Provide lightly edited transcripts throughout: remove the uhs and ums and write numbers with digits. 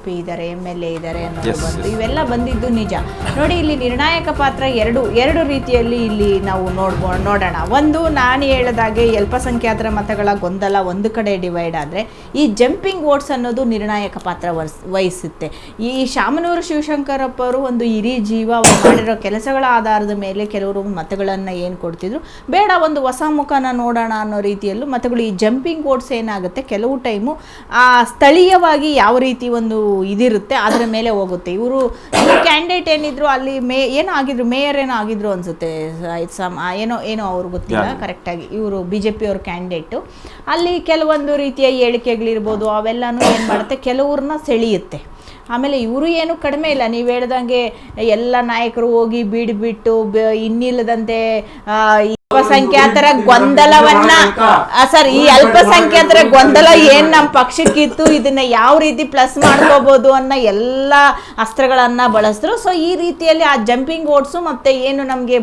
MP ಇದ್ದಾರೆ, MLA ಇದ್ದಾರೆ ಅನ್ನೋದು ಬಂತು. ಇವೆಲ್ಲ ಬಂದಿದ್ದು ನಿಜ. ನೋಡಿ, ಇಲ್ಲಿ ನಿರ್ಣಾಯಕ ಪಾತ್ರ ಎರಡು ರೀತಿಯಲ್ಲಿ ಇಲ್ಲಿ ನಾವು ನೋಡೋಣ. ಒಂದು, ನಾನು ಹೇಳಿದಾಗೆ ಅಲ್ಪಸಂಖ್ಯಾತರ ಮತಗಳ ಗೊಂದಲ ಒಂದು ಕಡೆ ಡಿವೈಡ್ ಆದರೆ, ಈ ಜಂಪಿಂಗ್ ವೋಟ್ಸ್ ಅನ್ನೋದು ನಿರ್ಣಾಯಕ ಪಾತ್ರ ವಹಿಸುತ್ತೆ. ಈ ಶಾಮನೂರು ಶಿವಶಂಕರಪ್ಪ ಅವರು ಒಂದು ಇಡೀ ಜೀವ ಮಾಡಿರೋ ಕೆಲಸಗಳ ಆಧಾರದ ಮೇಲೆ ಕೆಲವರು ಮತಗಳನ್ನು ಏನು ಕೊಡ್ತಿದ್ರು, ಬೇಡ ಒಂದು ಹೊಸ ಮುಖನ ನೋಡೋಣ ಅನ್ನೋ ರೀತಿಯಲ್ಲೂ ಮತಗಳು. ಈ ಜಂಪಿಂಗ್ ವೋಟ್ಸ್ ಏನಾಗುತ್ತೆ, ಕೆಲವು ಟೈಮು ಆ ಸ್ಥಳೀಯವಾಗಿ ಯಾವ ರೀತಿ ಒಂದು ಇದಿರುತ್ತೆ ಅದರ ಮೇಲೆ ಹೋಗುತ್ತೆ. ಇವರು ಕ್ಯಾಂಡಿಡೇಟ್ ಏನಿದ್ರು ಅಲ್ಲಿ ಏನೋ ಆಗಿದ್ರು, ಮೇಯರ್ ಏನೋ ಆಗಿದ್ರು ಅನ್ಸುತ್ತೆ, ಏನೋ ಅವ್ರು ಗೊತ್ತಿಲ್ಲ ಕರೆಕ್ಟಾಗಿ. ಇವರು BJP ಅವ್ರ ಕ್ಯಾಂಡಿಡೇಟು. ಅಲ್ಲಿ ಕೆಲವೊಂದು ರೀತಿಯ ಹೇಳಿಕೆಗಳಿರ್ಬೋದು, ಅವೆಲ್ಲನೂ ಏನು ಮಾಡುತ್ತೆ, ಕೆಲವ್ರನ್ನ ಸೆಳೆಯುತ್ತೆ. ಆಮೇಲೆ ಇವರು ಏನು ಕಡಿಮೆ ಇಲ್ಲ, ನೀವು ಹೇಳ್ದಂಗೆ ಎಲ್ಲ ನಾಯಕರು ಹೋಗಿ ಬಿಟ್ಟು ಇನ್ನಿಲ್ಲದಂತೆ ಅಲ್ಪಸಂಖ್ಯಾತರ ಗೊಂದಲವನ್ನ ಈ ಅಲ್ಪಸಂಖ್ಯಾತರ ಗೊಂದಲ ಏನ್ ನಮ್ಮ ಪಕ್ಷಕ್ಕಿತ್ತು, ಇದನ್ನ ಯಾವ ರೀತಿ ಪ್ಲಸ್ ಮಾಡ್ಕೋಬಹುದು ಅನ್ನೋ ಎಲ್ಲ ಅಸ್ತ್ರಗಳನ್ನ ಬಳಸಿದ್ರು. ಸೊ ಈ ರೀತಿಯಲ್ಲಿ ಆ ಜಂಪಿಂಗ್ ವೋಟ್ಸು ಮತ್ತೆ ಏನು ನಮಗೆ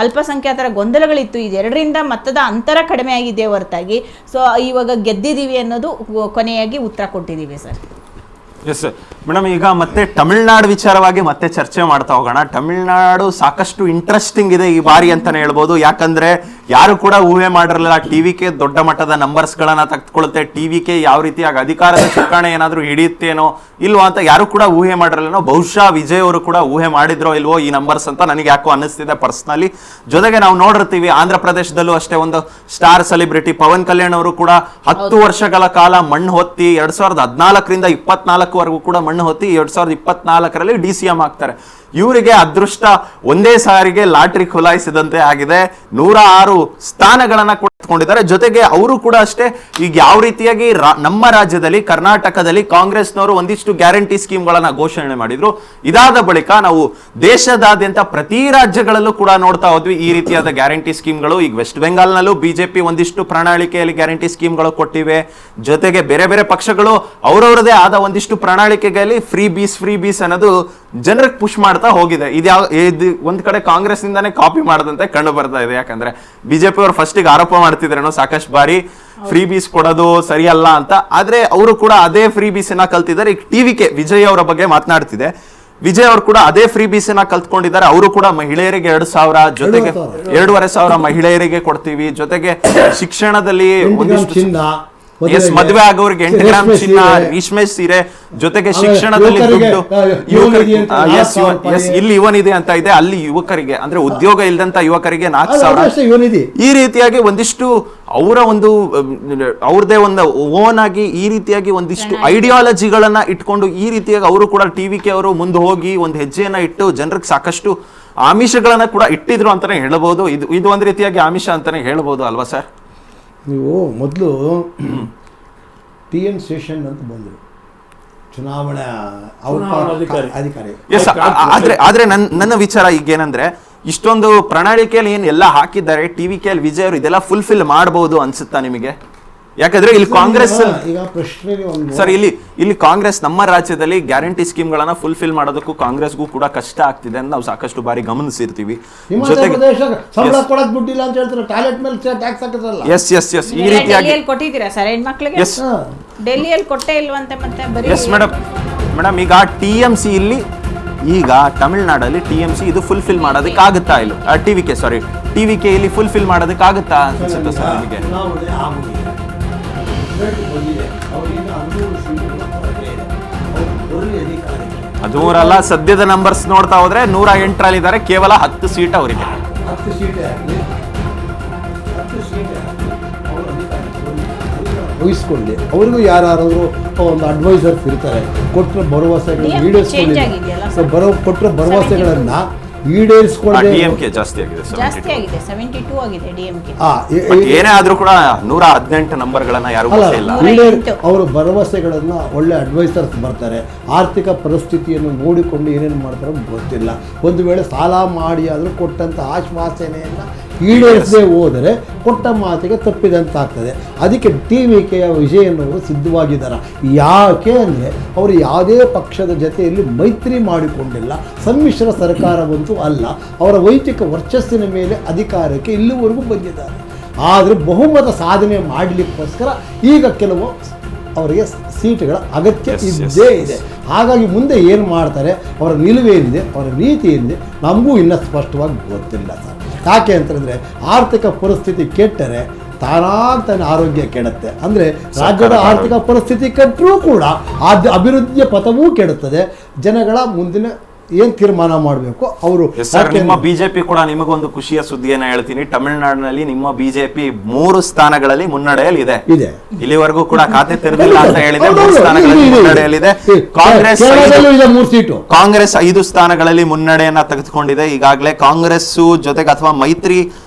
ಅಲ್ಪಸಂಖ್ಯಾತರ ಗೊಂದಲಗಳಿತ್ತು, ಇದೆರಡರಿಂದ ಮತದ ಅಂತರ ಕಡಿಮೆ ಆಗಿದೆ ಹೊರತಾಗಿ ಸೊ ಇವಾಗ ಗೆದ್ದಿದ್ದೀವಿ ಅನ್ನೋದು ಕೊನೆಯಾಗಿ ಉತ್ತರ ಕೊಟ್ಟಿದ್ದೀವಿ ಸರ್. ಎಸ್ ಮೇಡಮ್, ಈಗ ಮತ್ತೆ ತಮಿಳ್ನಾಡು ವಿಚಾರವಾಗಿ ಮತ್ತೆ ಚರ್ಚೆ ಮಾಡ್ತಾ ಹೋಗೋಣ. ತಮಿಳ್ನಾಡು ಸಾಕಷ್ಟು ಇಂಟ್ರೆಸ್ಟಿಂಗ್ ಇದೆ ಈ ಬಾರಿ ಅಂತಾನೆ ಹೇಳ್ಬೋದು. ಯಾಕಂದ್ರೆ ಯಾರು ಕೂಡ ಊಹೆ ಮಾಡಿರಲಿಲ್ಲ TVK ದೊಡ್ಡ ಮಟ್ಟದ ನಂಬರ್ಸ್ ಗಳನ್ನ ತೆಗೆದುಕೊಳ್ಳುತ್ತೆ, TVK ಯಾವ ರೀತಿಯಾಗಿ ಅಧಿಕಾರದ ಚುಕ್ಕಾಣಿ ಏನಾದ್ರೂ ಹಿಡಿಯುತ್ತೇನೋ ಇಲ್ವೋ ಅಂತ ಯಾರು ಕೂಡ ಊಹೆ ಮಾಡಿರಲಿಲ್ಲ. ಬಹುಶಃ ವಿಜಯ್ ಅವರು ಕೂಡ ಊಹೆ ಮಾಡಿದ್ರೋ ಇಲ್ವೋ ಈ ನಂಬರ್ಸ್ ಅಂತ ನನಗೆ ಯಾಕೋ ಅನ್ನಿಸ್ತಿದೆ ಪರ್ಸನಲಿ. ಜೊತೆಗೆ ನಾವು ನೋಡಿರ್ತೀವಿ ಆಂಧ್ರ ಪ್ರದೇಶದಲ್ಲೂ ಅಷ್ಟೇ ಒಂದು ಸ್ಟಾರ್ ಸೆಲೆಬ್ರಿಟಿ ಪವನ್ ಕಲ್ಯಾಣ್ ಅವರು ಕೂಡ 10 ವರ್ಷಗಳ ಕಾಲ ಮಣ್ಣು ಹೊತ್ತಿ 2014ರಿಂದ 24ವರೆಗೂ ಕೂಡ ಮಣ್ಣು ಹೊತ್ತಿ 2024ರಲ್ಲಿ DCM ಆಗ್ತಾರೆ. ಇವರಿಗೆ ಅದೃಷ್ಟ ಒಂದೇ ಸಾರಿಗೆ ಲಾಟ್ರಿ ಖುಲಾಯಿಸಿದಂತೆ ಆಗಿದೆ. 106 ಸ್ಥಾನಗಳನ್ನ ಕೊಟ್ಕೊಂಡಿದ್ದಾರೆ. ಜೊತೆಗೆ ಅವರು ಕೂಡ ಅಷ್ಟೇ ಈಗ ಯಾವ ರೀತಿಯಾಗಿ ನಮ್ಮ ರಾಜ್ಯದಲ್ಲಿ ಕರ್ನಾಟಕದಲ್ಲಿ ಕಾಂಗ್ರೆಸ್ನವರು ಒಂದಿಷ್ಟು ಗ್ಯಾರಂಟಿ ಸ್ಕೀಮ್ಗಳನ್ನ ಘೋಷಣೆ ಮಾಡಿದ್ರು. ಇದಾದ ಬಳಿಕ ನಾವು ದೇಶದಾದ್ಯಂತ ಪ್ರತಿ ರಾಜ್ಯಗಳಲ್ಲೂ ಕೂಡ ನೋಡ್ತಾ ಹೋದ್ವಿ ಈ ರೀತಿಯಾದ ಗ್ಯಾರಂಟಿ ಸ್ಕೀಮ್ಗಳು. ಈಗ ವೆಸ್ಟ್ ಬೆಂಗಾಲ್ನಲ್ಲೂ BJP ಒಂದಿಷ್ಟು ಪ್ರಣಾಳಿಕೆಯಲ್ಲಿ ಗ್ಯಾರಂಟಿ ಸ್ಕೀಮ್ಗಳು ಕೊಟ್ಟಿವೆ. ಜೊತೆಗೆ ಬೇರೆ ಬೇರೆ ಪಕ್ಷಗಳು ಅವರವರದೇ ಆದ ಒಂದಿಷ್ಟು ಪ್ರಣಾಳಿಕೆಗಳಲ್ಲಿ ಫ್ರೀ ಬೀಸ್ ಅನ್ನೋದು ಜನರಿಗೆ ಪುಷ್ ಮಾಡ್ತಾ ಹೋಗಿದೆ. ಇದು ಒಂದ್ ಕಡೆ ಕಾಂಗ್ರೆಸ್ ನಿಂದಾನೇ ಕಾಪಿ ಮಾಡದಂತೆ ಕಂಡು ಬರ್ತಾ ಇದೆ. ಯಾಕಂದ್ರೆ BJP ಅವರು ಫಸ್ಟ್ ಗೆ ಆರೋಪ ಮಾಡ್ತಿದ್ರೇನೋ ಸಾಕಷ್ಟು ಬಾರಿ ಫ್ರೀ ಬೀಸ್ ಕೊಡೋದು ಸರಿಯಲ್ಲ ಅಂತ. ಆದ್ರೆ ಅವರು ಕೂಡ ಅದೇ ಫ್ರೀ ಬೀಸ್ ಅನ್ನ ಕಲ್ತಿದ್ದಾರೆ. ಈಗ TVK ವಿಜಯ್ ಅವರ ಬಗ್ಗೆ ಮಾತನಾಡ್ತಿದೆ. ವಿಜಯ್ ಅವರು ಕೂಡ ಅದೇ ಫ್ರೀ ಬೀಸ್ ಅನ್ನ ಕಲ್ತ್ಕೊಂಡಿದ್ದಾರೆ. ಅವರು ಕೂಡ ಮಹಿಳೆಯರಿಗೆ 2,000 ಜೊತೆಗೆ 2,500 ಮಹಿಳೆಯರಿಗೆ ಕೊಡ್ತೀವಿ. ಜೊತೆಗೆ ಶಿಕ್ಷಣದಲ್ಲಿ ಒಂದಿಷ್ಟು ಮದುವೆ ಆಗೋರಿಗೆ 8 ಗ್ರಾಮ್ ಚಿನ್ನ, ರೇಷ್ಮೆ ಸೀರೆ, ಜೊತೆಗೆ ಶಿಕ್ಷಣದಲ್ಲಿ ದುಡ್ಡು ಇಲ್ಲಿ ಇವನಿದೆ ಅಂತ ಇದೆ, ಅಲ್ಲಿ ಯುವಕರಿಗೆ ಅಂದ್ರೆ ಉದ್ಯೋಗ ಇಲ್ದಂತ ಯುವಕರಿಗೆ 4,000. ಈ ರೀತಿಯಾಗಿ ಒಂದಿಷ್ಟು ಅವರ ಒಂದು ಅವ್ರದೇ ಒಂದು ಓನ್ ಆಗಿ ಈ ರೀತಿಯಾಗಿ ಒಂದಿಷ್ಟು ಐಡಿಯಾಲಜಿಗಳನ್ನ ಇಟ್ಕೊಂಡು ಈ ರೀತಿಯಾಗಿ ಅವರು ಕೂಡ TVK ಅವರು ಮುಂದೆ ಹೋಗಿ ಒಂದು ಹೆಜ್ಜೆಯನ್ನ ಇಟ್ಟು ಜನರಿಗೆ ಸಾಕಷ್ಟು ಆಮಿಷಗಳನ್ನ ಕೂಡ ಇಟ್ಟಿದ್ರು ಅಂತಾನೆ ಹೇಳಬಹುದು. ಇದು ಒಂದು ರೀತಿಯಾಗಿ ಆಮಿಷ ಅಂತಾನೆ ಹೇಳಬಹುದು ಅಲ್ವಾ ಸರ್? ನೀವು ಮೊದಲು TN ಶೇಷನ್ ಅಂತ ಬಂದರು, ಚುನಾವಣಾ ಅಧಿಕಾರಿ. ಆದ್ರೆ ನನ್ನ ವಿಚಾರ ಈಗ ಏನಂದ್ರೆ, ಇಷ್ಟೊಂದು ಪ್ರಣಾಳಿಕೆಯಲ್ಲಿ ಏನ್ ಎಲ್ಲ ಹಾಕಿದ್ದಾರೆ TVK ಅಲ್ಲಿ ವಿಜಯ್ ಅವರು ಇದೆಲ್ಲ ಫುಲ್ಫಿಲ್ ಮಾಡಬಹುದು ಅನ್ಸುತ್ತಾ ನಿಮಗೆ? ಯಾಕಂದ್ರೆ ಇಲ್ಲಿ ಕಾಂಗ್ರೆಸ್ ಸರ್ ಇಲ್ಲಿ ಕಾಂಗ್ರೆಸ್ ನಮ್ಮ ರಾಜ್ಯದಲ್ಲಿ ಗ್ಯಾರಂಟಿ ಸ್ಕೀಮ್ಗಳನ್ನ ಫುಲ್ಫಿಲ್ ಮಾಡೋದಕ್ಕೂ ಕಾಂಗ್ರೆಸ್ಗೂ ಕೂಡ ಕಷ್ಟ ಆಗ್ತಿದೆ ಅಂತ ನಾವು ಸಾಕಷ್ಟು ಬಾರಿ ಗಮನಿಸಿರ್ತೀವಿ. ಎಸ್ ಈ ರೀತಿಯಾಗಿ ಕೊಟ್ಟಿದ್ದೀರಾ ಸರ್ ಹೆಣ್ಮಕ್ಳಿಗೆ? ಡೆಲ್ಲಿಯಲ್ಲಿ ಕೊಟ್ಟೇ ಇಲ್ವಂತೆ ಮತ್ತೆ. ಎಸ್ ಮೇಡಮ್, ಈಗ TMC ಇಲ್ಲಿ ಈಗ ತಮಿಳ್ನಾಡಲ್ಲಿ TMC ಇದು ಫುಲ್ಫಿಲ್ ಮಾಡೋದಕ್ಕೆ ಆಗುತ್ತಾ ಇಲ್ಲ? TVK ಇಲ್ಲಿ ಫುಲ್ಫಿಲ್ ಮಾಡೋದಕ್ಕೆ ಆಗುತ್ತಾ ಅನ್ಸುತ್ತೆ ಸರ್ ನಿಮಗೆ? ಅದೂರಲ್ಲ, ಸದ್ಯದ ನಂಬರ್ಸ್ ನೋಡ್ತಾ ಹೋದ್ರೆ 108ರಲ್ಲಿ ಇದ್ದಾರೆ, ಕೇವಲ 10 ಸೀಟ್ ಅವರಿಗೆ. ವಹಿಸ್ಕೊಳ್ಳಿ. ಅವ್ರಿಗೂ ಯಾರಾದ್ರೂ ಒಂದು ಅಡ್ವೈಸರ್ಸ್ ಇರ್ತಾರೆ, ಕೊಟ್ಟರೆ ಭರವಸೆಗಳು ಕೊಟ್ಟರೆ ಭರವಸೆಗಳನ್ನ ಈಡೇರಿಸಿಕೊಳ್ಳದೆ ಜಾಸ್ತಿ ಆಗಿದೆ 72 ಆಗಿದೆ DMK. ಏನೇ ಆದ್ರೂ ಕೂಡ 118 ನಂಬರ್ಗಳನ್ನ ಯಾರು ಅವರು ಭರವಸೆಗಳನ್ನ ಒಳ್ಳೆ ಅಡ್ವೈಸರ್ಸ್ ಬರ್ತಾರೆ. ಆರ್ಥಿಕ ಪರಿಸ್ಥಿತಿಯನ್ನು ನೋಡಿಕೊಂಡು ಏನೇನು ಮಾಡ್ತಾರೋ ಗೊತ್ತಿಲ್ಲ. ಒಂದು ವೇಳೆ ಸಾಲ ಮಾಡಿ ಆದರೂ ಕೊಟ್ಟಂತ ಆಶ್ವಾಸನೆಯನ್ನ ಈಡೇರಿಸದೆ ಹೋದರೆ ಕೊಟ್ಟ ಮಾತಿಗೆ ತಪ್ಪಿದಂತಾಗ್ತದೆ. ಅದಕ್ಕೆ TVKಯ ವಿಜಯನವರು ಸಿದ್ಧವಾಗಿದ್ದಾರೆ. ಯಾಕೆ ಅಂದರೆ ಅವರು ಯಾವುದೇ ಪಕ್ಷದ ಜೊತೆಯಲ್ಲಿ ಮೈತ್ರಿ ಮಾಡಿಕೊಂಡಿಲ್ಲ, ಸಮ್ಮಿಶ್ರ ಸರ್ಕಾರವಂತೂ ಅಲ್ಲ. ಅವರ ವೈಯಕ್ತಿಕ ವರ್ಚಸ್ಸಿನ ಮೇಲೆ ಅಧಿಕಾರಕ್ಕೆ ಇಲ್ಲಿವರೆಗೂ ಬಂದಿದ್ದಾರೆ. ಆದರೆ ಬಹುಮತ ಸಾಧನೆ ಮಾಡಲಿಕ್ಕೋಸ್ಕರ ಈಗ ಕೆಲವು ಅವರಿಗೆ ಸೀಟ್ಗಳ ಅಗತ್ಯ ಇದ್ದೇ ಇದೆ. ಹಾಗಾಗಿ ಮುಂದೆ ಏನು ಮಾಡ್ತಾರೆ, ಅವರ ನಿಲುವೇನಿದೆ, ಅವರ ನೀತಿ ಏನಿದೆ ನಮಗೂ ಇನ್ನೂ ಸ್ಪಷ್ಟವಾಗಿ ಗೊತ್ತಿಲ್ಲ ಸರ್. ಯಾಕೆ ಅಂತಂದರೆ ಆರ್ಥಿಕ ಪರಿಸ್ಥಿತಿ ಕೆಟ್ಟರೆ ತಾನೇ ಆರೋಗ್ಯ ಕೆಡುತ್ತೆ. ಅಂದರೆ ರಾಜ್ಯದ ಆರ್ಥಿಕ ಪರಿಸ್ಥಿತಿ ಕೆಟ್ಟರೂ ಕೂಡ ಅಭಿವೃದ್ಧಿಯ ಪಥವೂ ಕೆಡುತ್ತದೆ. ಜನಗಳ ಮುಂದಿನ ಏನು ತೀರ್ಮಾನ ಮಾಡಬೇಕು ಅವರು. ನಿಮ್ಮ ಬಿಜೆಪಿ ಕೂಡ ನಿಮಗೊಂದು ಖುಷಿಯ ಸುದ್ದಿಯನ್ನ ಹೇಳ್ತೀನಿ. ತಮಿಳುನಾಡಿನಲ್ಲಿ ನಿಮ್ಮ ಬಿಜೆಪಿ 3 ಸ್ಥಾನಗಳಲ್ಲಿ ಮುನ್ನಡೆಯಲ್ಲಿದೆ. ಇಲ್ಲಿವರೆಗೂ ಕೂಡ ಖಾತೆ ತೆರೆದಿಲ್ಲ ಅಂತ ಹೇಳಿದೆ. 3 ಸ್ಥಾನಗಳಲ್ಲಿ ಮುನ್ನಡೆಯಲ್ಲಿದೆ. ಕಾಂಗ್ರೆಸ್ 5 ಸ್ಥಾನಗಳಲ್ಲಿ ಮುನ್ನಡೆಯನ್ನ ತೆಗೆದುಕೊಂಡಿದೆ ಈಗಾಗಲೇ. ಕಾಂಗ್ರೆಸ್ ಜೊತೆಗೆ ಅಥವಾ ಮೈತ್ರಿ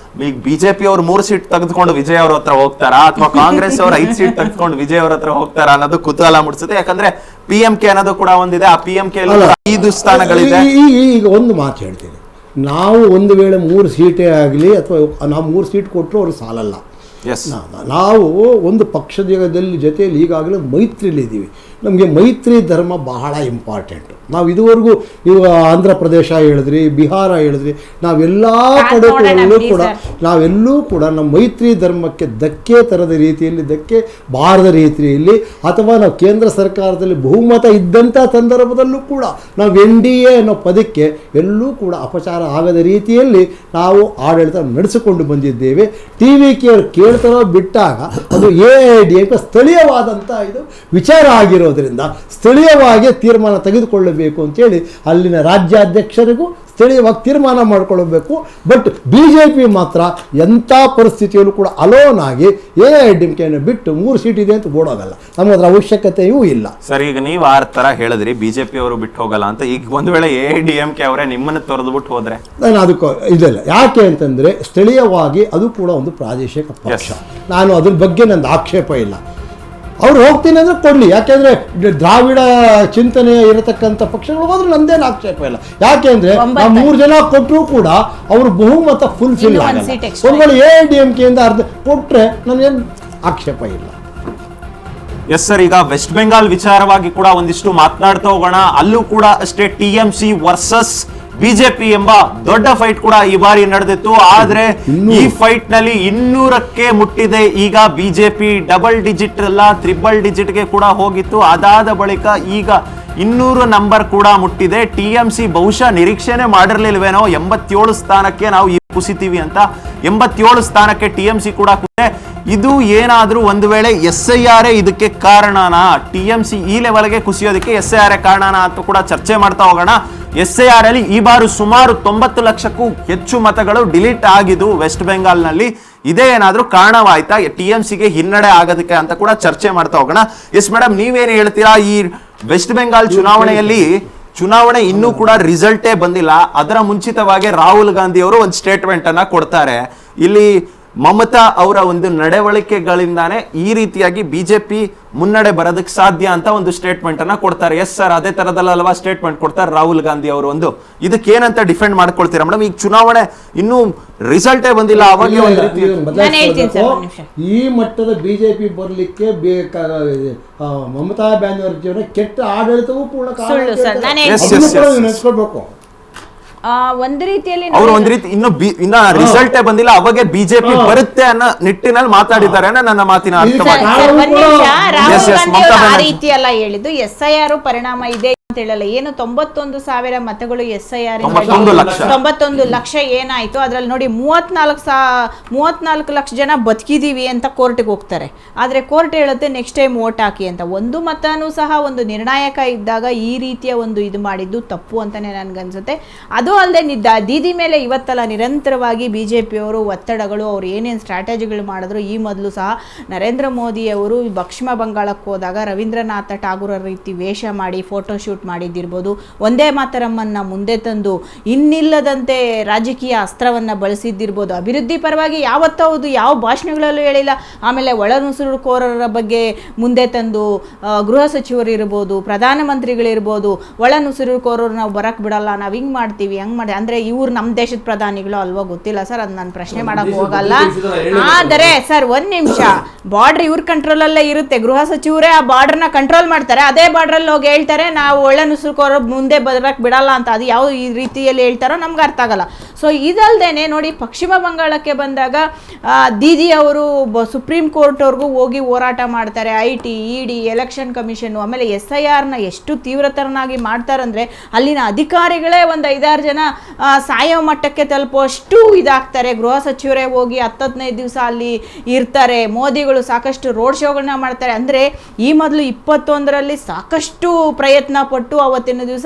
ಈಗ ಬಿಜೆಪಿ ಅವ್ರು 3 ಸೀಟ್ ತೆಗೆದುಕೊಂಡು ವಿಜಯ್ ಅವ್ರ ಹತ್ರ ಹೋಗ್ತಾರಾ ಅಥವಾ ಕಾಂಗ್ರೆಸ್ ಅವ್ರ 5 ಸೀಟ್ ತೆಗೆದುಕೊಂಡು ವಿಜಯ್ ಅವ್ರ ಹತ್ರ ಹೋಗ್ತಾರಾ ಅನ್ನೋದು ಕುತೂಹಲ ಮೂಡಿಸುತ್ತೆ. ಯಾಕಂದ್ರೆ PMK ಅನ್ನೋದು ಕೂಡ ಒಂದಿದೆ. ಆ PMK 5 ಸ್ಥಾನಗಳಿದೆ. ಈಗ ಒಂದು ಮಾತು ಹೇಳ್ತೀನಿ, ನಾವು ಒಂದು ವೇಳೆ 3 ಸೀಟೇ ಆಗಲಿ ಅಥವಾ ನಾವು 3 ಸೀಟ್ ಕೊಟ್ಟರು ಅವ್ರಿಗೆ ಸಾಲಲ್ಲ. ನಾವು ಒಂದು ಪಕ್ಷದ ಜೊತೆಯಲ್ಲಿ ಈಗಾಗಲೇ ಮೈತ್ರಿಲಿದ್ದೀವಿ. ನಮಗೆ ಮೈತ್ರಿ ಧರ್ಮ ಬಹಳ ಇಂಪಾರ್ಟೆಂಟ್. ನಾವು ಇದುವರೆಗೂ ನೀವು ಆಂಧ್ರ ಪ್ರದೇಶ ಹೇಳಿದ್ರಿ, ಬಿಹಾರ ಹೇಳಿದ್ರಿ, ನಾವೆಲ್ಲೂ ಕೂಡ ನಮ್ಮ ಮೈತ್ರಿ ಧರ್ಮಕ್ಕೆ ಧಕ್ಕೆ ತರದ ರೀತಿಯಲ್ಲಿ, ಧಕ್ಕೆ ಬಾರದ ರೀತಿಯಲ್ಲಿ, ಅಥವಾ ನಾವು ಕೇಂದ್ರ ಸರ್ಕಾರದಲ್ಲಿ ಬಹುಮತ ಇದ್ದಂಥ ಸಂದರ್ಭದಲ್ಲೂ ಕೂಡ ನಾವು NDA ಅನ್ನೋ ಪದಕ್ಕೆ ಎಲ್ಲೂ ಕೂಡ ಅಪಚಾರ ಆಗದ ರೀತಿಯಲ್ಲಿ ನಾವು ಆಡಳಿತ ನಡೆಸಿಕೊಂಡು ಬಂದಿದ್ದೇವೆ. TVK ಅವರು ಕೇಳ್ತಾರೋ ಬಿಟ್ಟಾಗ ಅದು AIADMK ಸ್ಥಳೀಯವಾದಂಥ ಇದು ವಿಚಾರ ಆಗಿರೋದ್ರಿಂದ ಸ್ಥಳೀಯವಾಗಿ ತೀರ್ಮಾನ ತೆಗೆದುಕೊಳ್ಳಬೇಕು ಅಂತೇಳಿ ಅಲ್ಲಿನ ರಾಜ್ಯಾಧ್ಯಕ್ಷರಿಗೂ ಸ್ಥಳೀಯವಾಗಿ ತೀರ್ಮಾನ ಮಾಡಿಕೊಳ್ಳಬೇಕು. ಬಟ್ BJP ಮಾತ್ರ ಎಂಥ ಪರಿಸ್ಥಿತಿಯಲ್ಲೂ ಕೂಡ ಅಲೋನ್ ಆಗಿ AIADMKಯನ್ನು ಬಿಟ್ಟು 3 ಸೀಟ್ ಇದೆ ಅಂತ ಓಡೋಗಲ್ಲ. ನಮಗೆ ಅದರ ಅವಶ್ಯಕತೆಯೂ ಇಲ್ಲ. ಸರ್, ಈಗ ನೀವು ಆ ಥರ ಹೇಳಿದ್ರಿ BJP ಅವರು ಬಿಟ್ಟು ಹೋಗಲ್ಲ ಅಂತ. ಈಗ ಒಂದು ವೇಳೆ AIADMK ಅವರೇ ನಿಮ್ಮನ್ನು ತೊರೆದು ಬಿಟ್ಟು ಹೋದ್ರೆ? ನಾನು ಅದಕ್ಕೆ ಇದಲ್ಲ. ಯಾಕೆ ಅಂತಂದರೆ ಸ್ಥಳೀಯವಾಗಿ ಅದು ಕೂಡ ಒಂದು ಪ್ರಾದೇಶಿಕ ಪಕ್ಷ. ನಾನು ಅದ್ರ ಬಗ್ಗೆ ನಂದು ಆಕ್ಷೇಪ ಇಲ್ಲ. ಅವ್ರು ಹೋಗ್ತೀನಿ ಅಂದರೆ ಕೊಡಲಿ. ಯಾಕೆಂದರೆ ದ್ರಾವಿಡ ಚಿಂತನೆ ಇರತಕ್ಕಂಥ ಪಕ್ಷಗಳು ಹೋದ್ರೆ ನಂದೇನು ಆಕ್ಷೇಪ ಇಲ್ಲ. ಯಾಕೆ ಅಂದರೆ 3 ಜನ ಕೊಟ್ಟರೂ ಕೂಡ ಅವರು ಬಹುಮತ ಫುಲ್ಫಿಲ್ ಆಗಲ್ಲ. ಒಂದು ವೇಳೆ AIADMKಯಿಂದ ಅರ್ಧ ಕೊಟ್ಟರೆ ನನಗೇನು ಆಕ್ಷೇಪ ಇಲ್ಲ. ಎಸ್ ಸರ್, ಈಗ ವೆಸ್ಟ್ ಬೆಂಗಾಲ್ ವಿಚಾರವಾಗಿ ಕೂಡ ಒಂದಿಷ್ಟು ಮಾತನಾಡ್ತಾ ಹೋಗೋಣ. ಅಲ್ಲೂ ಕೂಡ ಅಷ್ಟೇ TMC ವರ್ಸಸ್ BJP ಎಂಬ ದೊಡ್ಡ ಫೈಟ್ ಕೂಡ ಈ ಬಾರಿ ನಡೆದಿತ್ತು. ಆದ್ರೆ ಈ ಫೈಟ್ ನಲ್ಲಿ 200ಕ್ಕೆ ಮುಟ್ಟಿದೆ. ಈಗ BJP ಡಬಲ್ ಡಿಜಿಟ್ ಅಲ್ಲ, ಟ್ರಿಬಲ್ ಡಿಜಿಟ್ಗೆ ಕೂಡ ಹೋಗಿತ್ತು. ಅದಾದ ಬಳಿಕ ಈಗ 200 ನಂಬರ್ ಕೂಡ ಮುಟ್ಟಿದೆ. TMC ಬಹುಶಃ ನಿರೀಕ್ಷೆನೆ ಮಾಡಿರ್ಲಿಲ್ವೇನೋ 87 ಸ್ಥಾನಕ್ಕೆ ನಾವು ಕುಸಿತೀವಿ ಅಂತ. 87 ಸ್ಥಾನಕ್ಕೆ TMC ಕೂಡ ಕುಸಿದೆ. ಇದು ಏನಾದ್ರೂ ಒಂದು ವೇಳೆ SIR ಇದಕ್ಕೆ ಕಾರಣನಾ? TMC ಈ ಲೆವೆಲ್ಗೆ ಕುಸಿಯೋದಕ್ಕೆ SIR ಕಾರಣನಾ ಅಂತ ಕೂಡ ಚರ್ಚೆ ಮಾಡ್ತಾ ಹೋಗೋಣ. SIR ಅಲ್ಲಿ ಈ ಬಾರು ಸುಮಾರು 90 ಲಕ್ಷಕ್ಕೂ ಹೆಚ್ಚು ಮತಗಳು ಡಿಲೀಟ್ ಆಗಿದ್ದು ವೆಸ್ಟ್ ಬೆಂಗಾಲ್ ನಲ್ಲಿ. ಇದೇ ಏನಾದ್ರೂ ಕಾರಣವಾಯ್ತಾ TMCಗೆ ಹಿನ್ನಡೆ ಆಗೋದಕ್ಕೆ ಅಂತ ಕೂಡ ಚರ್ಚೆ ಮಾಡ್ತಾ ಹೋಗೋಣ. ಎಸ್ ಮೇಡಮ್, ನೀವೇನು ಹೇಳ್ತೀರಾ? ಈ ವೆಸ್ಟ್ ಬೆಂಗಾಲ್ ಚುನಾವಣೆ ಇನ್ನೂ ಕೂಡ ರಿಸಲ್ಟೇ ಬಂದಿಲ್ಲ. ಅದರ ಮುಂಚಿತವಾಗಿ ರಾಹುಲ್ ಗಾಂಧಿ ಅವರು ಒಂದು ಸ್ಟೇಟ್ಮೆಂಟ್ ಅನ್ನ ಕೊಡ್ತಾರೆ. ಇಲ್ಲಿ ಮಮತಾ ಅವರ ಒಂದು ನಡವಳಿಕೆಗಳಿಂದಾನೇ ಈ ರೀತಿಯಾಗಿ BJP ಮುನ್ನಡೆ ಬರೋದಕ್ಕೆ ಸಾಧ್ಯ ಅಂತ ಒಂದು ಸ್ಟೇಟ್ಮೆಂಟ್ ಅನ್ನ ಕೊಡ್ತಾರೆ. ಎಸ್ ಸರ್, ಅದೇ ತರದಲ್ಲವಾ ಸ್ಟೇಟ್ಮೆಂಟ್ ಕೊಡ್ತಾರೆ ರಾಹುಲ್ ಗಾಂಧಿ ಅವರು. ಇದಕ್ಕೆ ಏನಂತ ಡಿಫೆಂಡ್ ಮಾಡ್ಕೊಳ್ತೀರಾ ಮೇಡಮ್? ಈಗ ಚುನಾವಣೆ ಇನ್ನೂ ರಿಸಲ್ಟೇ ಬಂದಿಲ್ಲ, ಅವಾಗ ಒಂದು ರೀತಿ ಈ ಮಟ್ಟದ BJP ಬರ್ಲಿಕ್ಕೆ ಮಮತಾ ಬ್ಯಾನರ್ಜಿ ಕೆಟ್ಟ ಆಡಳಿತವೂ ಪೂರ್ಣ ನೆನೆಸ್ಕೊಳ್ಬೇಕು. ಒಂದು ರೀತಿಯಲ್ಲಿ ಅವರು ಒಂದು ರೀತಿ ಇನ್ನ ರಿಸಲ್ಟೇ ಬಂದಿಲ್ಲ, ಅವಾಗ BJP ಬರುತ್ತೆ ಅನ್ನೋ ನಿಟ್ಟಿನಲ್ಲಿ ಮಾತಾಡಿದ್ದಾರೆ ಅನ್ನೋ ನನ್ನ ಮಾತಿನ ಅರ್ಥ. ರಾಹುಲ್ ಗಾಂಧಿ ಆ ರೀತಿ ಎಲ್ಲ ಹೇಳಿದ್ದು SIR ಪರಿಣಾಮ ಇದೆ ಅಂತ ಹೇಳಲ್ಲ. ಏನು 91,000 ಮತಗಳು SIR 91 ಲಕ್ಷ ಏನಾಯ್ತು ಅದ್ರಲ್ಲಿ ನೋಡಿ 34 ಲಕ್ಷ ಜನ ಬದುಕಿದೀವಿ ಅಂತ ಕೋರ್ಟ್ಗೆ ಹೋಗ್ತಾರೆ. ಆದ್ರೆ ಕೋರ್ಟ್ ಹೇಳುತ್ತೆ ನೆಕ್ಸ್ಟ್ ಟೈಮ್ ವೋಟ್ ಹಾಕಿ ಅಂತ. ಒಂದು ಮತನೂ ಸಹ ಒಂದು ನಿರ್ಣಾಯಕ ಇದ್ದಾಗ ಈ ರೀತಿಯ ಒಂದು ಇದು ಮಾಡಿದ್ದು ತಪ್ಪು ಅಂತಾನೆ ನನ್ಗನ್ಸುತ್ತೆ. ಅದು ಅಲ್ಲದೆ ದೀದಿ ಮೇಲೆ ಇವತ್ತಲ್ಲ ನಿರಂತರವಾಗಿ BJP ಅವರು ಒತ್ತಡಗಳು, ಅವ್ರು ಏನೇನು ಸ್ಟ್ರಾಟಜಿಗಳು ಮಾಡಿದ್ರು. ಈ ಮೊದಲು ಸಹ ನರೇಂದ್ರ ಮೋದಿ ಅವರು ಪಶ್ಚಿಮ ಬಂಗಾಳಕ್ಕೆ ಹೋದಾಗ ರವೀಂದ್ರನಾಥ ಟಾಗೂರ್ ರೀತಿ ವೇಷ ಮಾಡಿ ಫೋಟೋಶೂಟ್ ಮಾಡಿದ್ದಿರ್ಬೋದು, ಒಂದೇ ಮಾತರಮ್ಮನ್ನ ಮುಂದೆ ತಂದು ಇನ್ನಿಲ್ಲದಂತೆ ರಾಜಕೀಯ ಅಸ್ತ್ರವನ್ನ ಬಳಸಿದ್ದಿರ್ಬೋದು. ಅಭಿವೃದ್ಧಿ ಪರವಾಗಿ ಯಾವತ್ತೂ ಯಾವ ಭಾಷಣಗಳಲ್ಲೂ ಹೇಳಿಲ್ಲ. ಆಮೇಲೆ ಒಳನುಸುಳುಕೋರರ ಬಗ್ಗೆ ಮುಂದೆ ತಂದು ಗೃಹ ಸಚಿವರು ಇರ್ಬೋದು, ಪ್ರಧಾನಮಂತ್ರಿಗಳಿರ್ಬೋದು, ಒಳನುಸುಳುಕೋರರು ನಾವು ಬರಕ್ ಬಿಡಲ್ಲ, ನಾವು ಹಿಂಗ್ ಮಾಡ್ತೀವಿ ಹಂಗ್ ಮಾಡಿ ಅಂದ್ರೆ ಇವ್ರು ನಮ್ಮ ದೇಶದ ಪ್ರಧಾನಿಗಳು ಅಲ್ವಾ ಗೊತ್ತಿಲ್ಲ ಸರ್, ಅದು ನಾನು ಪ್ರಶ್ನೆ ಮಾಡಕ್ ಹೋಗಲ್ಲ. ಆದರೆ ಸರ್ ಒಂದ್ ನಿಮಿಷ, ಬಾರ್ಡರ್ ಇವ್ರ ಕಂಟ್ರೋಲ್ ಅಲ್ಲೇ ಇರುತ್ತೆ. ಗೃಹ ಸಚಿವರೇ ಆ ಬಾರ್ಡರ್ನ ಕಂಟ್ರೋಲ್ ಮಾಡ್ತಾರೆ. ಅದೇ ಬಾರ್ಡರ್ ಹೋಗಿ ಹೇಳ್ತಾರೆ ನಾವು ಒಳ್ಳೆ ನುಸುಕೋರ ಮುಂದೆ ಬರಕ್ ಬಿಡಲ್ಲ ಅಂತ. ಅದು ಯಾವ ಈ ರೀತಿಯಲ್ಲಿ ಹೇಳ್ತಾರೋ ನಮ್ಗೆ ಅರ್ಥ ಆಗಲ್ಲ. ಸೊ ಇದಲ್ದೇನೆ ನೋಡಿ, ಪಶ್ಚಿಮ ಬಂಗಾಳಕ್ಕೆ ಬಂದಾಗ ದೀದಿ ಅವರು ಸುಪ್ರೀಂ ಕೋರ್ಟ್ವರೆಗೂ ಹೋಗಿ ಹೋರಾಟ ಮಾಡ್ತಾರೆ. IT, ED, ಎಲೆಕ್ಷನ್ ಕಮಿಷನ್ನು, ಆಮೇಲೆ SIRನ ಎಷ್ಟು ತೀವ್ರತರನಾಗಿ ಮಾಡ್ತಾರಂದ್ರೆ ಅಲ್ಲಿನ ಅಧಿಕಾರಿಗಳೇ ಒಂದು 5-6 ಜನ ಸಾಯೋ ಮಟ್ಟಕ್ಕೆ ತಲುಪುವಷ್ಟು ಇದಾಗ್ತಾರೆ. ಗೃಹ ಸಚಿವರೇ ಹೋಗಿ 10-15 ದಿವಸ ಅಲ್ಲಿ ಇರ್ತಾರೆ. ಮೋದಿಗಳು ಸಾಕಷ್ಟು ರೋಡ್ ಶೋಗಳನ್ನ ಮಾಡ್ತಾರೆ. ಅಂದರೆ ಈ ಮೊದಲು 21ರಲ್ಲಿ ಸಾಕಷ್ಟು ಪ್ರಯತ್ನ ಪಟ್ಟು ಅವತ್ತಿನ ದಿವಸ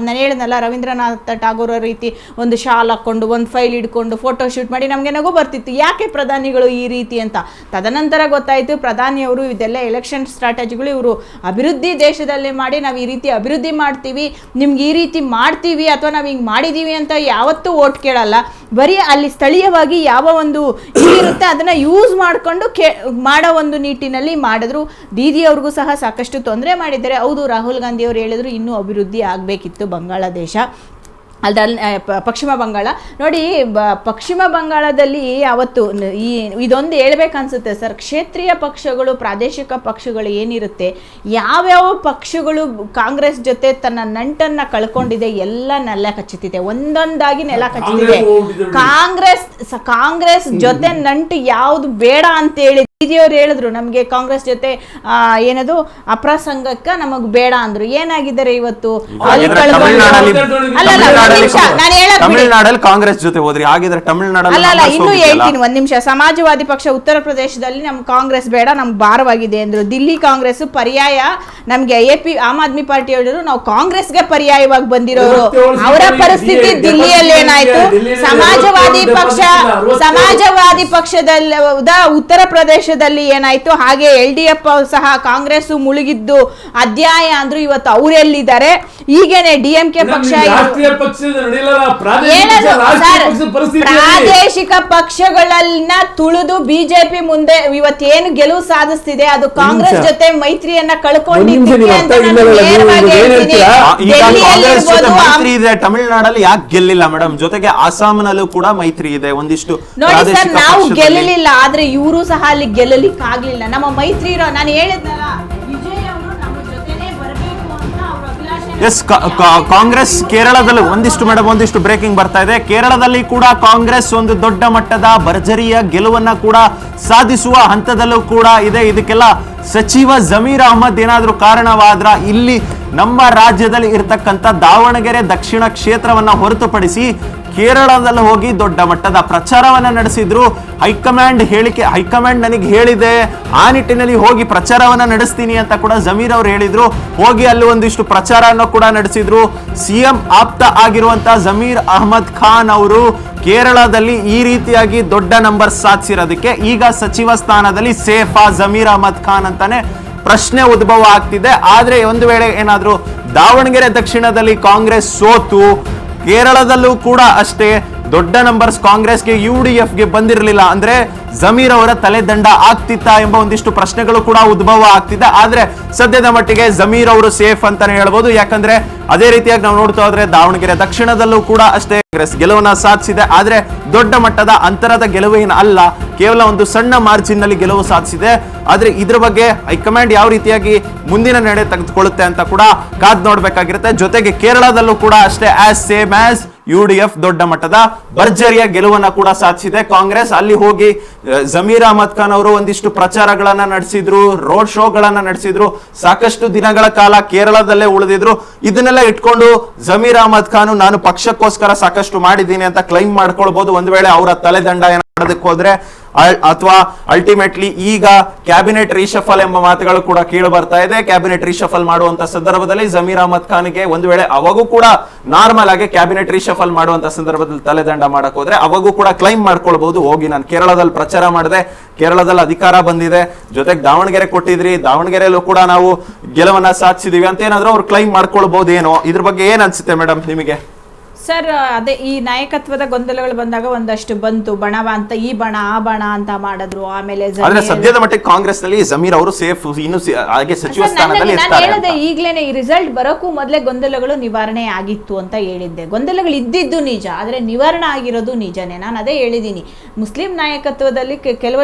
ನಾನು ಹೇಳಿದ್ನಲ್ಲ, ರವೀಂದ್ರನಾಥ ಟಾಗೋರ್ ರೀತಿ ಒಂದು ಶಾಲ್ ಹಾಕ್ಕೊಂಡು ಒಂದು ಫೈಲ್ ಹಿಡ್ಕೊಂಡು ಫೋಟೋ ಶೂಟ್ ಮಾಡಿ ನಮಗೆ ನಗು ಬರ್ತಿತ್ತು, ಯಾಕೆ ಪ್ರಧಾನಿಗಳು ಈ ರೀತಿ ಅಂತ. ತದನಂತರ ಗೊತ್ತಾಯಿತು ಪ್ರಧಾನಿಯವರು ಇದೆಲ್ಲ ಎಲೆಕ್ಷನ್ ಸ್ಟ್ರಾಟಜಿಗಳು, ಇವರು ಅಭಿವೃದ್ಧಿ ದೇಶದಲ್ಲಿ ಮಾಡಿ ನಾವು ಈ ರೀತಿ ಅಭಿವೃದ್ಧಿ ಮಾಡ್ತೀವಿ, ನಿಮ್ಗೆ ಈ ರೀತಿ ಮಾಡ್ತೀವಿ ಅಥವಾ ನಾವು ಹಿಂಗೆ ಮಾಡಿದ್ದೀವಿ ಅಂತ ಯಾವತ್ತೂ ಓಟ್ ಕೇಳಲ್ಲ. ಬರೀ ಅಲ್ಲಿ ಸ್ಥಳೀಯವಾಗಿ ಯಾವ ಒಂದು ಇರುತ್ತೆ ಅದನ್ನು ಯೂಸ್ ಮಾಡಿಕೊಂಡು ಮಾಡೋ ಒಂದು ನಿಟ್ಟಿನಲ್ಲಿ ಮಾಡಿದ್ರು. ದೀದಿಯವ್ರಿಗೂ ಸಹ ಸಾಕಷ್ಟು ತೊಂದರೆ ಮಾಡಿದ್ದಾರೆ. ಹೌದು, ರಾಹುಲ್ ಗಾಂಧಿ ಅವರು ಹೇಳಿದ್ರು ಇನ್ನೂ ಅಭಿವೃದ್ಧಿ ಆಗಬೇಕಿತ್ತು ಬಾಂಗ್ಲಾದೇಶ ಪಶ್ಚಿಮ ಬಂಗಾಳ. ನೋಡಿ, ಪಶ್ಚಿಮ ಬಂಗಾಳದಲ್ಲಿ ಅವತ್ತು ಇದೊಂದು ಹೇಳ್ಬೇಕನ್ಸುತ್ತೆ ಸರ್, ಕ್ಷೇತ್ರೀಯ ಪಕ್ಷಗಳು, ಪ್ರಾದೇಶಿಕ ಪಕ್ಷಗಳು ಏನಿರುತ್ತೆ, ಯಾವ್ಯಾವ ಪಕ್ಷಗಳು ಕಾಂಗ್ರೆಸ್ ಜೊತೆ ತನ್ನ ನಂಟನ್ನು ಕಳ್ಕೊಂಡಿದೆ ಎಲ್ಲ ನೆಲ ಕಚ್ಚುತ್ತಿದೆ, ಒಂದೊಂದಾಗಿ ನೆಲ ಕಚ್ಚುತ್ತಿದೆ. ಕಾಂಗ್ರೆಸ್ ಜೊತೆ ನಂಟು ಯಾವುದು ಬೇಡ ಅಂತೇಳಿ ದೀದಿಯವರು ಹೇಳಿದ್ರು, ನಮಗೆ ಕಾಂಗ್ರೆಸ್ ಜೊತೆ ಏನದು ಅಪ್ರಸಂಗಕ್ಕ ನಮಗ್ ಬೇಡ ಅಂದ್ರು. ಏನಾಗಿದ್ದಾರೆ ಇವತ್ತು? ತಮಿಳುನಾಡಲ್ಲಿ ಕಾಂಗ್ರೆಸ್ ಜೊತೆ ಹೋದ್ರಿ, ಹಾಗಿದ್ರೆ ತಮಿಳುನಾಡಲ್ಲಿ ಅಲ್ಲ ಇನ್ನೂ ಹೇಳ್ತೀನಿ ಒಂದ್ ನಿಮಿಷ. ಸಮಾಜವಾದಿ ಪಕ್ಷ ಉತ್ತರ ಪ್ರದೇಶದಲ್ಲಿ ನಮ್ಗೆ ಕಾಂಗ್ರೆಸ್ ಬೇಡ, ನಮ್ಗೆ ಭಾರವಾಗಿದೆ ಅಂದ್ರು. ದಿಲ್ಲಿ ಕಾಂಗ್ರೆಸ್ ಪರ್ಯಾಯ ನಮ್ಗೆ ಆಮ್ ಆದ್ಮಿ ಪಾರ್ಟಿ ಹೇಳಿದ್ರು, ನಾವು ಕಾಂಗ್ರೆಸ್ಗೆ ಪರ್ಯಾಯವಾಗಿ ಬಂದಿರೋರು. ಅವರ ಪರಿಸ್ಥಿತಿ ದಿಲ್ಲಿಯಲ್ಲಿ ಏನಾಯ್ತು? ಸಮಾಜವಾದಿ ಪಕ್ಷದಲ್ಲಿ ಉತ್ತರ ಪ್ರದೇಶದಲ್ಲಿ ಏನಾಯ್ತು, ಹಾಗೆ LDF ಸಹ ಕಾಂಗ್ರೆಸ್ ಮುಳುಗಿದ್ದು ಅಧ್ಯಾಯ ಅಂದ್ರು. ಇವತ್ತು ಅವರೆಲ್ಲಿದ್ದಾರೆ? ಈಗೇನೆ DMK ಪಕ್ಷ ಪ್ರಾದೇಶಿಕ ಪಕ್ಷಗಳನ್ನ ತುಳಿದು ಬಿಜೆಪಿ ಮುಂದೆ ಇವತ್ತೇನು ಗೆಲುವು ಸಾಧಿಸ್ತಿದೆ ಅದು ಕಾಂಗ್ರೆಸ್ ಜೊತೆ ಮೈತ್ರಿಯನ್ನ ಕಳ್ಕೊಂಡಿದ್ದೀವಿ ಅಂತ ಮೈತ್ರಿ ಇದೆ. ತಮಿಳುನಾಡಲ್ಲಿ ಯಾಕೆ ಗೆಲ್ಲಿಲ್ಲ ಮೇಡಮ್? ಜೊತೆಗೆ ಅಸ್ಸಾಂನಲ್ಲೂ ಕೂಡ ಮೈತ್ರಿ ಇದೆ ಒಂದಿಷ್ಟು. ನೋಡಿ ಸರ್, ನಾವು ಗೆಲ್ಲಲಿಲ್ಲ, ಆದ್ರೆ ಇವರು ಸಹ ಅಲ್ಲಿ ಗೆಲ್ಲಲಿಕ್ಕೆ ಆಗ್ಲಿಲ್ಲ. ನಮ್ಮ ಮೈತ್ರಿ ಇರೋ, ನಾನು ಹೇಳಿದ್ನಲ್ಲ, ವಿಜಯ್ ಅವರು ನಮ್ಮ ಜೊತೆನೆ ಬರಬೇಕು ಅಂತ ಅವ್ರ ಅಭಿಲಾಷೆ. ಎಸ್, ಕಾಂಗ್ರೆಸ್ ಕೇರಳದಲ್ಲಿ ಒಂದಿಷ್ಟು ಬ್ರೇಕಿಂಗ್ ಬರ್ತಾ ಇದೆ. ಕೇರಳದಲ್ಲಿ ಕೂಡ ಕಾಂಗ್ರೆಸ್ ಒಂದು ದೊಡ್ಡ ಮಟ್ಟದ ಭರ್ಜರಿಯ ಗೆಲುವನ್ನ ಕೂಡ ಸಾಧಿಸುವ ಹಂತದಲ್ಲೂ ಕೂಡ ಇದೆ. ಇದಕ್ಕೆಲ್ಲ ಸಚಿವ ಜಮೀರ್ ಅಹಮದ್ ಏನಾದ್ರೂ ಕಾರಣವಾದ್ರ ಇಲ್ಲಿ ನಮ್ಮ ರಾಜ್ಯದಲ್ಲಿ ಇರತಕ್ಕಂಥ ದಾವಣಗೆರೆ ದಕ್ಷಿಣ ಕ್ಷೇತ್ರವನ್ನ ಹೊರತುಪಡಿಸಿ ಕೇರಳದಲ್ಲಿ ಹೋಗಿ ದೊಡ್ಡ ಮಟ್ಟದ ಪ್ರಚಾರವನ್ನ ನಡೆಸಿದ್ರು. ಹೈಕಮಾಂಡ್ ನನಗೆ ಹೇಳಿದೆ, ಆ ನಿಟ್ಟಿನಲ್ಲಿ ಹೋಗಿ ಪ್ರಚಾರವನ್ನ ನಡೆಸ್ತೀನಿ ಅಂತ ಕೂಡ ಜಮೀರ್ ಅವರು ಹೇಳಿದ್ರು. ಹೋಗಿ ಅಲ್ಲಿ ಒಂದಿಷ್ಟು ಪ್ರಚಾರವನ್ನು ಕೂಡ ನಡೆಸಿದ್ರು. CM ಆಪ್ತ ಆಗಿರುವಂತ ಜಮೀರ್ ಅಹಮದ್ ಖಾನ್ ಅವರು ಕೇರಳದಲ್ಲಿ ಈ ರೀತಿಯಾಗಿ ದೊಡ್ಡ ನಂಬರ್ ಸಾಧಿಸಿರೋದಕ್ಕೆ ಈಗ ಸಚಿವ ಸ್ಥಾನದಲ್ಲಿ ಸೇಫಾ ಜಮೀರ್ ಅಹಮದ್ ಖಾನ್ ಅಂತಾನೆ ಪ್ರಶ್ನೆ ಉದ್ಭವ ಆಗ್ತಿದೆ. ಆದ್ರೆ ಒಂದು ವೇಳೆ ಏನಾದ್ರೂ ದಾವಣಗೆರೆ ದಕ್ಷಿಣದಲ್ಲಿ ಕಾಂಗ್ರೆಸ್ ಸೋತು ಕೇರಳದಲ್ಲೂ ಕೂಡ ಅಷ್ಟೇ ದೊಡ್ಡ ನಂಬರ್ಸ್ ಕಾಂಗ್ರೆಸ್ಗೆ UDFಗೆ ಬಂದಿರಲಿಲ್ಲ ಅಂದ್ರೆ ಜಮೀರ್ ಅವರ ತಲೆದಂಡ ಆಗ್ತಿತ್ತಾ ಎಂಬ ಒಂದಿಷ್ಟು ಪ್ರಶ್ನೆಗಳು ಕೂಡ ಉದ್ಭವ ಆಗ್ತಿದೆ. ಆದ್ರೆ ಸದ್ಯದ ಮಟ್ಟಿಗೆ ಜಮೀರ್ ಅವರು ಸೇಫ್ ಅಂತಾನೆ ಹೇಳ್ಬೋದು. ಯಾಕಂದ್ರೆ ಅದೇ ರೀತಿಯಾಗಿ ನಾವು ನೋಡ್ತಾ ಹೋದ್ರೆ ದಾವಣಗೆರೆ ದಕ್ಷಿಣದಲ್ಲೂ ಕೂಡ ಅಷ್ಟೇ ಕಾಂಗ್ರೆಸ್ ಗೆಲುವನ್ನ ಸಾಧಿಸಿದೆ. ಆದ್ರೆ ದೊಡ್ಡ ಮಟ್ಟದ ಅಂತರದ ಗೆಲುವೇನು ಅಲ್ಲ, ಕೇವಲ ಒಂದು ಸಣ್ಣ ಮಾರ್ಜಿನ್ ನಲ್ಲಿ ಗೆಲುವು ಸಾಧಿಸಿದೆ. ಆದ್ರೆ ಇದ್ರ ಬಗ್ಗೆ ಹೈಕಮಾಂಡ್ ಯಾವ ರೀತಿಯಾಗಿ ಮುಂದಿನ ನಡೆ ತೆಗೆದುಕೊಳ್ಳುತ್ತೆ ಅಂತ ಕೂಡ ಕಾದ್ ನೋಡ್ಬೇಕಾಗಿರುತ್ತೆ. ಜೊತೆಗೆ ಕೇರಳದಲ್ಲೂ ಕೂಡ ಅಷ್ಟೇ ಸೇಮ್ ಆಸ್ UDF ದೊಡ್ಡ ಮಟ್ಟದ ಭರ್ಜರಿಯ ಗೆಲುವನ್ನ ಕೂಡ ಸಾಧಿಸಿದೆ. ಕಾಂಗ್ರೆಸ್ ಅಲ್ಲಿ ಹೋಗಿ ಜಮೀರ್ ಅಹಮದ್ ಖಾನ್ ಅವರು ಒಂದಿಷ್ಟು ಪ್ರಚಾರಗಳನ್ನ ನಡೆಸಿದ್ರು, ರೋಡ್ ಶೋಗಳನ್ನ ನಡೆಸಿದ್ರು, ಸಾಕಷ್ಟು ದಿನಗಳ ಕಾಲ ಕೇರಳದಲ್ಲೇ ಉಳಿದಿದ್ರು. ಇದನ್ನೆಲ್ಲ ಇಟ್ಕೊಂಡು ಜಮೀರ್ ಅಹಮದ್ ಖಾನ್ ನಾನು ಪಕ್ಷಕ್ಕೋಸ್ಕರ ಸಾಕಷ್ಟು ಮಾಡಿದ್ದೀನಿ ಅಂತ ಕ್ಲೈಮ್ ಮಾಡ್ಕೊಳ್ಬಹುದು. ಒಂದ್ ವೇಳೆ ಅವರ ತಲೆದಂಡ ಮಾಡೋದಕ್ಕೆ ಹೋದ್ರೆ ಅಥವಾ ಅಲ್ಟಿಮೇಟ್ಲಿ ಈಗ ಕ್ಯಾಬಿನೆಟ್ ರೀಶಫಲ್ ಎಂಬ ಮಾತುಗಳು ಕೂಡ ಕೇಳಿ ಬರ್ತಾ ಇದೆ. ಕ್ಯಾಬಿನೆಟ್ ರೀಶಫಲ್ ಮಾಡುವಂತ ಸಂದರ್ಭದಲ್ಲಿ ಜಮೀರ್ ಅಹಮದ್ ಖಾನ್ಗೆ ಒಂದು ವೇಳೆ ಅವಾಗೂ ಕೂಡ ನಾರ್ಮಲ್ ಆಗಿ ಕ್ಯಾಬಿನೆಟ್ ರೀಶಫಲ್ ಮಾಡುವಂತ ಸಂದರ್ಭದಲ್ಲಿ ತಲೆದಂಡ ಮಾಡಕ್ ಹೋದ್ರೆ ಅವಾಗೂ ಕೂಡ ಕ್ಲೈಮ್ ಮಾಡ್ಕೊಳ್ಬಹುದು, ಹೋಗಿ ನಾನು ಕೇರಳದಲ್ಲಿ ಪ್ರಚಾರ ಮಾಡಿದೆ, ಕೇರಳದಲ್ಲಿ ಅಧಿಕಾರ ಬಂದಿದೆ, ಜೊತೆಗೆ ದಾವಣಗೆರೆ ಕೊಟ್ಟಿದ್ರಿ, ದಾವಣಗೆರೆಯಲ್ಲೂ ಕೂಡ ನಾವು ಗೆಲುವನ್ನ ಸಾಧಿಸಿದೀವಿ ಅಂತ ಏನಾದ್ರೂ ಅವ್ರು ಕ್ಲೈಮ್ ಮಾಡ್ಕೊಳ್ಬಹುದು ಏನೋ. ಇದ್ರ ಬಗ್ಗೆ ಏನ್ ಅನ್ಸುತ್ತೆ ಮೇಡಮ್ ನಿಮಗೆ? ಸರ್, ಅದೇ ಈ ನಾಯಕತ್ವದ ಗೊಂದಲಗಳು ಬಂದಾಗ ಒಂದಷ್ಟು ಬಂತು, ಬಣವ ಅಂತ ಈ ಬಣ ಆ ಬಣ ಅಂತ ಮಾಡಿದ್ರು. ಆಮೇಲೆ ಸದ್ಯದ ಮಟ್ಟಿಗೆ ಕಾಂಗ್ರೆಸ್ ನಲ್ಲಿ ಜಮೀರ್ ಅವರು ಸೇಫ್, ಇನ್ನು ಹಾಗೆ ಸಚಿವ ಸ್ಥಾನದಲ್ಲಿ ಇರ್ತಾರೆ. ಹೇಳಿದೆ ಈಗ್ಲೇನೆ ಈ ರಿಸಲ್ಟ್ ಬರೋಕ್ಕೂ ಮೊದಲೇ ಗೊಂದಲಗಳು ನಿವಾರಣೆ ಆಗಿತ್ತು ಅಂತ ಹೇಳಿದ್ದೆ. ಗೊಂದಲಗಳು ಇದ್ದಿದ್ದು ನಿಜ, ಆದ್ರೆ ನಿವಾರಣೆ ಆಗಿರೋದು ನಿಜನೇ. ನಾನು ಅದೇ ಹೇಳಿದ್ದೀನಿ, ಮುಸ್ಲಿಂ ನಾಯಕತ್ವದಲ್ಲಿ ಕೆಲವು